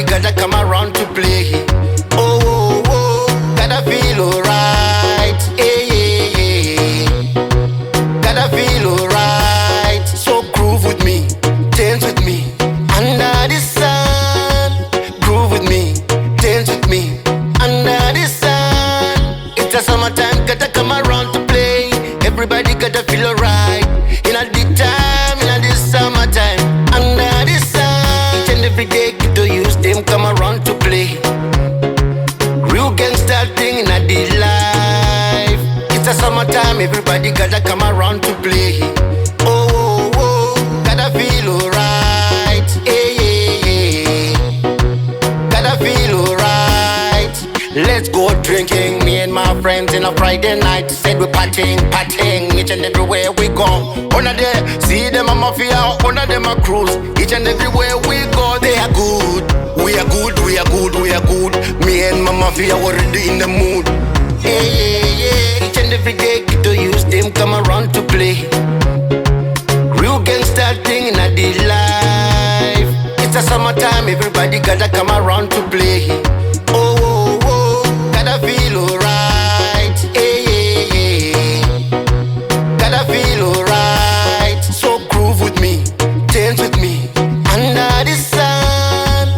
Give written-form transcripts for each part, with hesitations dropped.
everybody gotta come around to play. Oh, oh, oh, gotta feel alright. Yeah, yeah, yeah. Gotta feel alright. So groove with me, dance with me, under the sun. Groove with me, dance with me, under the sun. It's a summertime, gotta come around to play. Everybody gotta feel alright. In a the time, in a the summertime, under the sun. Each and every day, get to use them, come around to play. Real gangsta thing in a the life. It's a summertime, everybody gotta come around to play. Oh, oh, oh, gotta feel alright. Yeah, yeah, yeah. Gotta feel alright. Let's go drinking, me and my friends in a Friday night. Said we partying, partying, each and everywhere we go. One of them, see them a mafia, one of them a cruise. Each and everywhere we go, they are good. We are good, we are good, we are good. Me and my mafia already in the mood. Yeah, yeah, yeah. Each and every day, get to use them, come around to play. Real gangsta thing in a the life. It's a summertime, everybody gotta come around to play. Oh, oh, oh, gotta feel alright. Yeah, yeah, yeah. Gotta feel alright. So groove with me, dance with me, under the sun.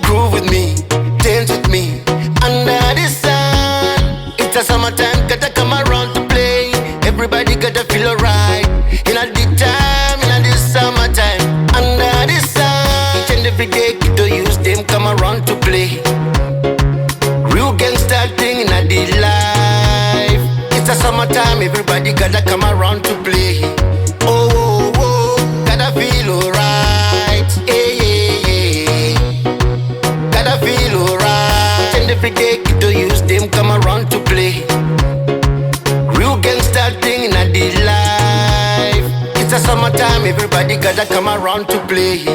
Groove with me, dance with me, under the sun. It's a summertime, gotta come around to play. Everybody gotta feel alright. In a the time, in a the summertime, under the sun. Each and every day, get to use them, come around to play. Real gangsta thing in a the life. It's a summertime, everybody gotta come around to play. Oh, oh, oh, gotta feel alright. Yeah, yeah, yeah. Gotta feel alright. And every day, get to use them, come around to play. Real gangsta thing in a the life. It's a summertime, everybody gotta come around to play.